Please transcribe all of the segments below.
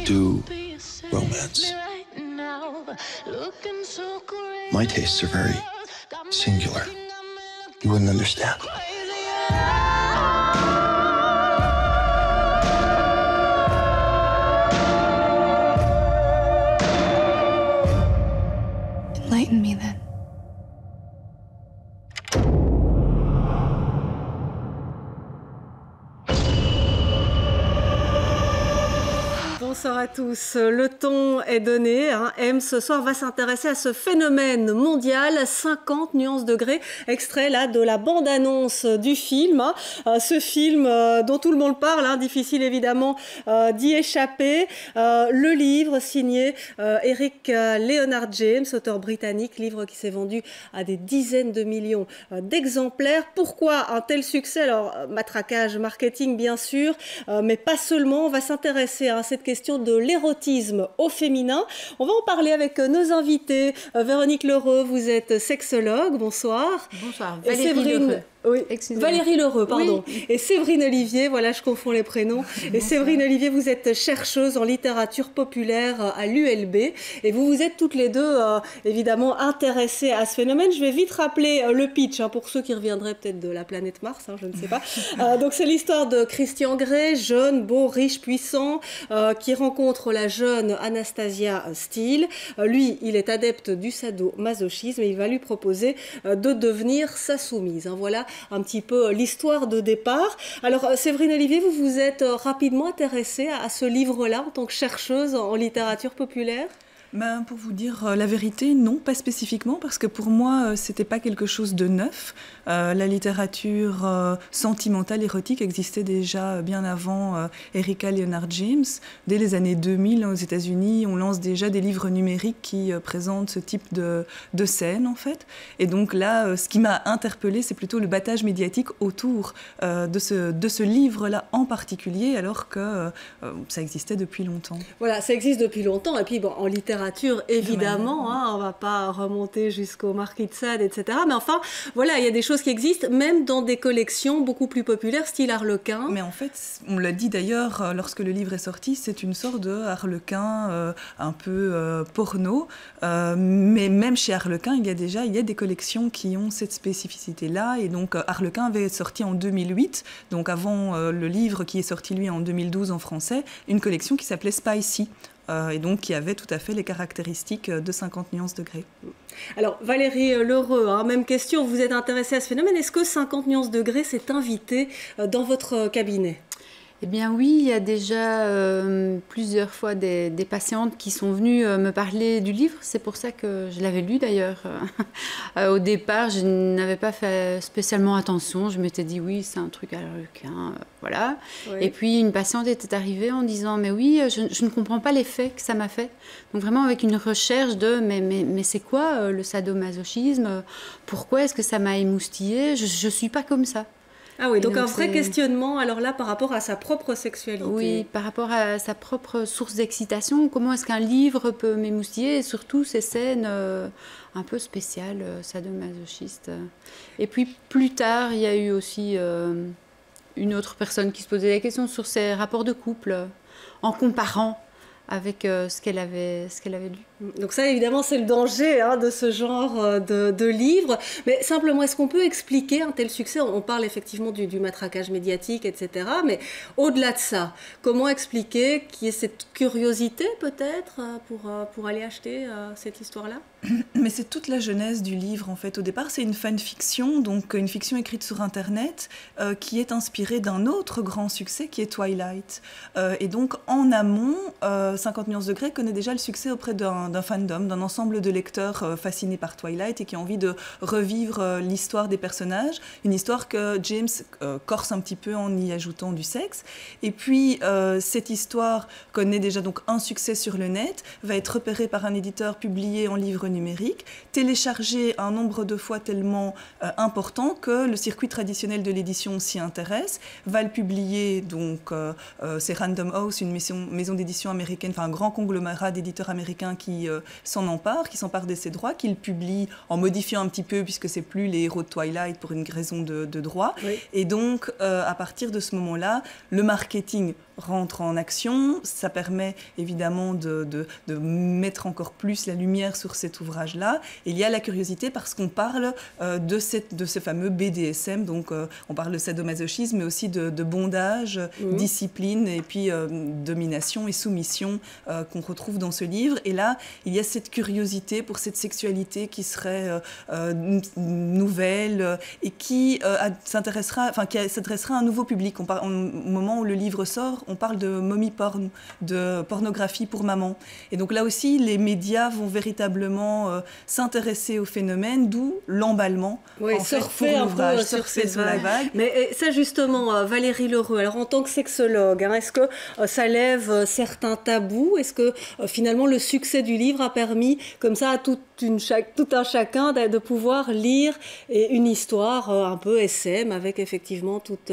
do romance. My tastes are very singular. You wouldn't understand. Enlighten me then. Bonsoir à tous. Le ton est donné. M ce soir va s'intéresser à ce phénomène mondial, 50 nuances degrés, extrait là de la bande-annonce du film. Ce film dont tout le monde parle, difficile évidemment d'y échapper. Le livre signé Eric Leonard James, auteur britannique, livre qui s'est vendu à des dizaines de millions d'exemplaires. Pourquoi un tel succès? Alors, matraquage marketing bien sûr, mais pas seulement. On va s'intéresser à cette question de l'érotisme au féminin. On va en parler avec nos invités. Véronique Lheureux, vous êtes sexologue, bonsoir. Bonsoir, Valérie Lheureux. Oui. Valérie Lheureux, pardon. Oui. Et Séverine Olivier, voilà, je confonds les prénoms. Et Séverine Olivier, vous êtes chercheuse en littérature populaire à l'ULB. Et vous vous êtes toutes les deux, évidemment, intéressées à ce phénomène. Je vais vite rappeler le pitch, pour ceux qui reviendraient peut-être de la planète Mars, je ne sais pas. Donc, c'est l'histoire de Christian Grey, jeune, beau, riche, puissant, qui rencontre la jeune Anastasia Steele. Lui, il est adepte du sadomasochisme et il va lui proposer de devenir sa soumise. Voilà un petit peu l'histoire de départ. Alors, Séverine Olivier, vous vous êtes rapidement intéressée à ce livre-là en tant que chercheuse en littérature populaire? Pour vous dire la vérité, non, pas spécifiquement, parce que pour moi, c'était pas quelque chose de neuf. La littérature sentimentale, érotique existait déjà bien avant Erika Leonard James. Dès les années 2000, aux États-Unis, on lance déjà des livres numériques qui présentent ce type de scène, en fait. Et donc là, ce qui m'a interpellée, c'est plutôt le battage médiatique autour de ce livre-là en particulier, alors que ça existait depuis longtemps. Voilà, ça existe depuis longtemps. Et puis, bon, en littérature, évidemment, on ne va pas remonter jusqu'au Marquis de Sade, etc. Mais enfin, voilà, il y a des choses qui existent, même dans des collections beaucoup plus populaires, style Harlequin. Mais en fait, on l'a dit d'ailleurs, lorsque le livre est sorti, c'est une sorte de Harlequin un peu porno. Mais même chez Harlequin, il y a des collections qui ont cette spécificité-là. Et donc, Harlequin avait sorti en 2008, donc avant le livre qui est sorti, lui, en 2012 en français, une collection qui s'appelait Spicy. Et donc qui avait tout à fait les caractéristiques de 50 nuances degrés. Alors Valérie Lheureux, même question, vous êtes intéressée à ce phénomène. Est-ce que 50 nuances degrés s'est invité dans votre cabinet ? Eh bien oui, il y a déjà plusieurs fois des patientes qui sont venues me parler du livre. C'est pour ça que je l'avais lu d'ailleurs. Au départ, je n'avais pas fait spécialement attention. Je m'étais dit oui, c'est un truc à Harlequin, voilà. Oui. Et puis une patiente était arrivée en disant mais oui, je ne comprends pas l'effet que ça m'a fait. Donc vraiment avec une recherche de mais c'est quoi le sadomasochisme? Pourquoi est-ce que ça m'a émoustillée? Je suis pas comme ça. Ah oui, donc un vrai questionnement, alors là, par rapport à sa propre sexualité. Oui, par rapport à sa propre source d'excitation. Comment est-ce qu'un livre peut m'émoustiller? Et surtout ces scènes un peu spéciales, sadomasochistes. Et puis plus tard, il y a eu aussi une autre personne qui se posait des questions sur ses rapports de couple, en comparant avec ce qu'elle avait lu. Donc ça, évidemment, c'est le danger de ce genre de livre. Mais simplement, est-ce qu'on peut expliquer un tel succès? On parle effectivement du matraquage médiatique, etc. Mais au-delà de ça, comment expliquer qu'il y ait cette curiosité, peut-être, pour aller acheter cette histoire-là? Mais c'est toute la genèse du livre, en fait. Au départ, c'est une fanfiction, donc une fiction écrite sur Internet, qui est inspirée d'un autre grand succès, qui est Twilight. Et donc, en amont, 50 nuances degrés connaît déjà le succès auprès d'un fandom, d'un ensemble de lecteurs fascinés par Twilight et qui ont envie de revivre l'histoire des personnages, une histoire que James corse un petit peu en y ajoutant du sexe. Et puis, cette histoire connaît déjà donc un succès sur le net, va être repérée par un éditeur, publié en livre numérique, téléchargé un nombre de fois tellement important que le circuit traditionnel de l'édition s'y intéresse, va le publier, donc c'est Random House, une maison d'édition américaine américaine, enfin un grand conglomérat d'éditeurs américains qui s'empare de ces droits, qui le publie en modifiant un petit peu, puisque c'est plus les héros de Twilight pour une raison de droit. Oui. Et donc, à partir de ce moment-là, le marketing rentre en action. Ça permet évidemment de mettre encore plus la lumière sur cet ouvrage-là. Et il y a la curiosité parce qu'on parle de ce fameux BDSM, donc on parle de sadomasochisme, mais aussi de bondage, discipline et puis domination et soumission qu'on retrouve dans ce livre. Et là, il y a cette curiosité pour cette sexualité qui serait nouvelle et qui s'adressera à un nouveau public. Au moment où le livre sort, on parle de mommy porn, de pornographie pour maman. Et donc là aussi, les médias vont véritablement s'intéresser au phénomène, d'où l'emballement. Oui, surfer un peu sur cette vague. Mais ça justement, Valérie Lheureux, alors en tant que sexologue, est-ce que ça lève certains tabous? Est-ce que finalement le succès du livre a permis comme ça à tout un chacun de pouvoir lire une histoire un peu SM avec effectivement toutes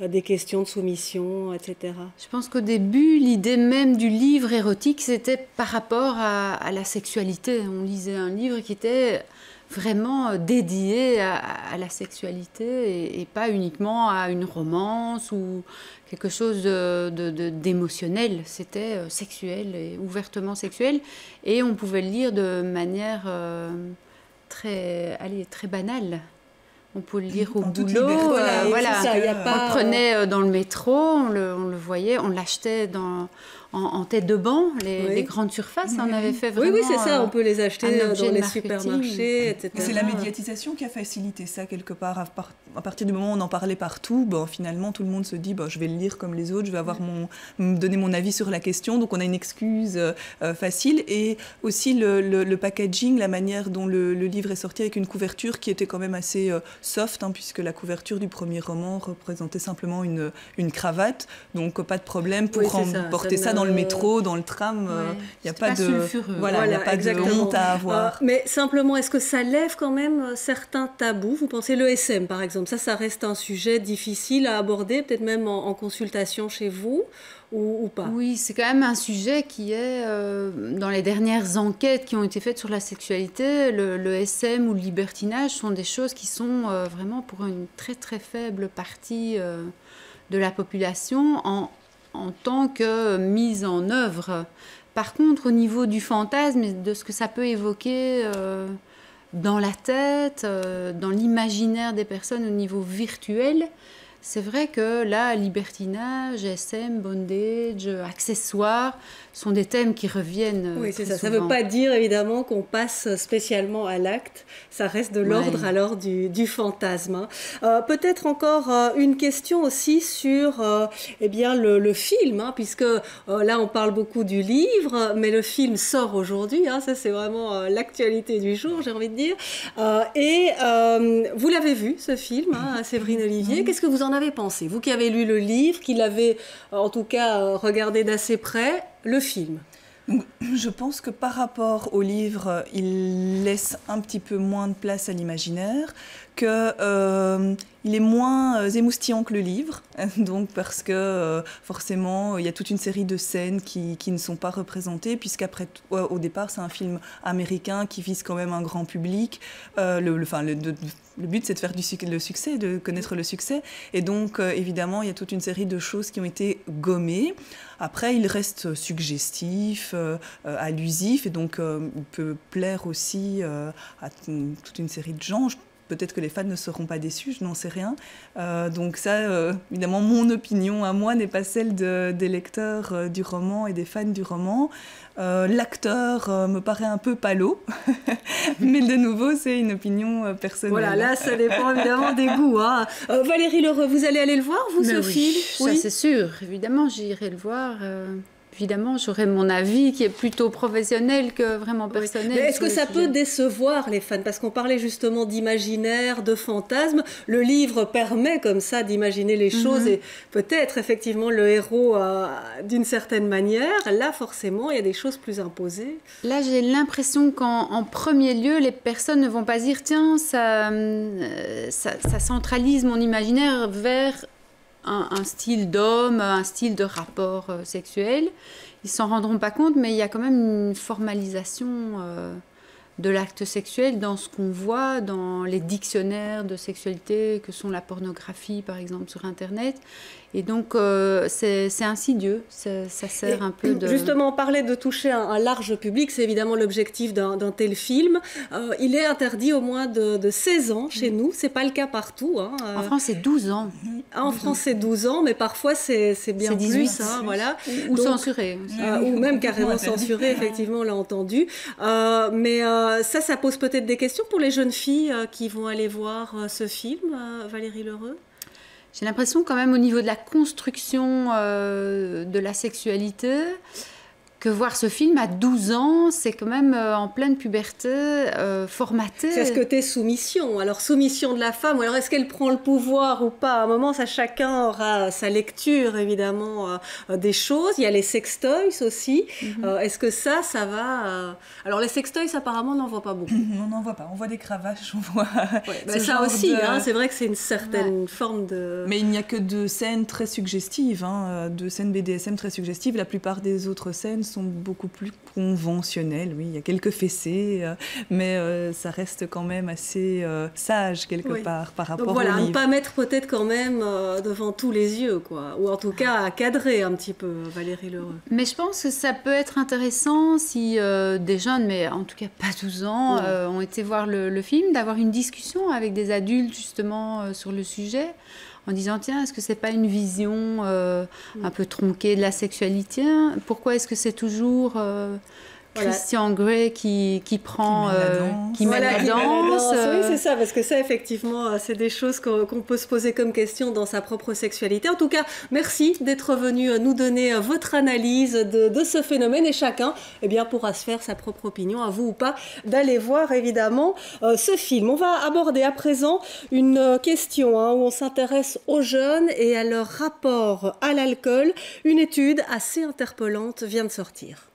des questions de soumission, etc. Je pense qu'au début, l'idée même du livre érotique, c'était par rapport à la sexualité. On lisait un livre qui était vraiment dédié à la sexualité et pas uniquement à une romance ou quelque chose d'émotionnel. C'était sexuel et ouvertement sexuel. Et on pouvait le lire de manière très banale. On peut le lire au boulot, voilà. On le prenait dans le métro, on le voyait, on l'achetait en tête de banc, les grandes surfaces, on avait fait vraiment... Oui, c'est ça, on peut les acheter dans les supermarchés, etc. C'est la médiatisation qui a facilité ça quelque part. À partir du moment où on en parlait partout, finalement tout le monde se dit je vais le lire comme les autres, je vais donner mon avis sur la question, donc on a une excuse facile. Et aussi le packaging, la manière dont le livre est sorti avec une couverture qui était quand même assez soft, puisque la couverture du premier roman représentait simplement une cravate, donc pas de problème pour porter ça dans le métro, dans le tram, il n'y a pas de honte à avoir. Mais simplement, est-ce que ça lève quand même certains tabous? Vous pensez le SM par exemple, ça reste un sujet difficile à aborder, peut-être même en consultation chez vous ou pas? Oui, c'est quand même un sujet qui est, dans les dernières enquêtes qui ont été faites sur la sexualité, le SM ou le libertinage sont des choses qui sont vraiment pour une très très faible partie de la population en tant que mise en œuvre. Par contre, au niveau du fantasme et de ce que ça peut évoquer dans la tête, dans l'imaginaire des personnes au niveau virtuel, c'est vrai que là, libertinage, SM, bondage, accessoires sont des thèmes qui reviennent. Oui, c'est ça. Ça ne veut pas dire évidemment qu'on passe spécialement à l'acte. Ça reste de l'ordre alors du fantasme. Peut-être encore une question aussi sur le film, puisque là on parle beaucoup du livre, mais le film sort aujourd'hui. Ça c'est vraiment l'actualité du jour, j'ai envie de dire. Et vous l'avez vu ce film, Séverine Olivier. Qu'est-ce que vous en avez pensé? Vous qui avez lu le livre, qui l'avez en tout cas regardé d'assez près, le film. Je pense que par rapport au livre, il laisse un petit peu moins de place à l'imaginaire, qu'il est moins émoustillant que le livre, donc parce que forcément il y a toute une série de scènes qui ne sont pas représentées, puisqu'après au départ c'est un film américain qui vise quand même un grand public. Le but, c'est de faire le succès, de connaître le succès. Et donc, évidemment, il y a toute une série de choses qui ont été gommées. Après, il reste suggestif, allusif, et donc il peut plaire aussi à toute une série de gens. Peut-être que les fans ne seront pas déçus, je n'en sais rien. Donc ça, évidemment, mon opinion à moi n'est pas celle des lecteurs du roman et des fans du roman. L'acteur me paraît un peu palo, mais de nouveau, c'est une opinion personnelle. Voilà, là, ça dépend évidemment des goûts. Valérie Lheureux, vous allez aller le voir, vous, ce film? Oui, ça c'est sûr. Évidemment, j'irai le voir. Évidemment, j'aurai mon avis qui est plutôt professionnel que vraiment personnel. Mais est-ce que ça peut décevoir les fans? Parce qu'on parlait justement d'imaginaire, de fantasme. Le livre permet comme ça d'imaginer les choses et peut-être effectivement le héros d'une certaine manière. Là, forcément, il y a des choses plus imposées. Là, j'ai l'impression qu'en premier lieu, les personnes ne vont pas dire « Tiens, ça centralise mon imaginaire vers un style d'homme, un style de rapport sexuel. Ils s'en rendront pas compte, mais il y a quand même une formalisation de l'acte sexuel dans ce qu'on voit dans les dictionnaires de sexualité que sont la pornographie par exemple sur internet, et donc c'est insidieux, ça sert un peu de... Justement, parler de toucher un large public, c'est évidemment l'objectif d'un tel film. Il est interdit au moins de 16 ans chez nous, c'est pas le cas partout, hein. En France c'est 12 ans. En France c'est 12 ans, mais parfois c'est bien 18, plus, hein, voilà. Ou donc, censuré ou même carrément censuré, effectivement, on l'a entendu, mais ça pose peut-être des questions pour les jeunes filles qui vont aller voir ce film, Valérie Lheureux. J'ai l'impression quand même au niveau de la construction de la sexualité que voir ce film à 12 ans, c'est quand même en pleine puberté, formaté. C'est ce côté soumission. Alors soumission de la femme, alors est-ce qu'elle prend le pouvoir ou pas? À un moment, ça, chacun aura sa lecture, évidemment, des choses. Il y a les sextoys aussi. Est-ce que ça va... Alors les sextoys, apparemment, on n'en voit pas beaucoup. On n'en voit pas. On voit des cravaches, on voit... ça aussi, hein, c'est vrai que c'est une certaine forme de... Mais il n'y a que de scènes très suggestives, hein, de scènes BDSM très suggestives. La plupart des autres scènes sont beaucoup plus conventionnelles. Oui, il y a quelques fessées, mais ça reste quand même assez sage quelque part par rapport au livre. Donc voilà, ne pas mettre peut-être quand même devant tous les yeux, quoi. Ou en tout cas à cadrer un petit peu, Valérie Lheureux. Mais je pense que ça peut être intéressant si des jeunes, mais en tout cas pas 12 ans, ont été voir le film, d'avoir une discussion avec des adultes justement sur le sujet, en disant tiens, est-ce que c'est pas une vision un peu tronquée de la sexualité? Pourquoi est-ce que c'est toujours Christian Grey qui prend qui met la danse? Oui, c'est ça, parce que ça effectivement c'est des choses qu'on peut se poser comme question dans sa propre sexualité. En tout cas, merci d'être venu nous donner votre analyse de ce phénomène, et chacun pourra se faire sa propre opinion, à vous ou pas, d'aller voir évidemment ce film. On va aborder à présent une question où on s'intéresse aux jeunes et à leur rapport à l'alcool. Une étude assez interpellante vient de sortir.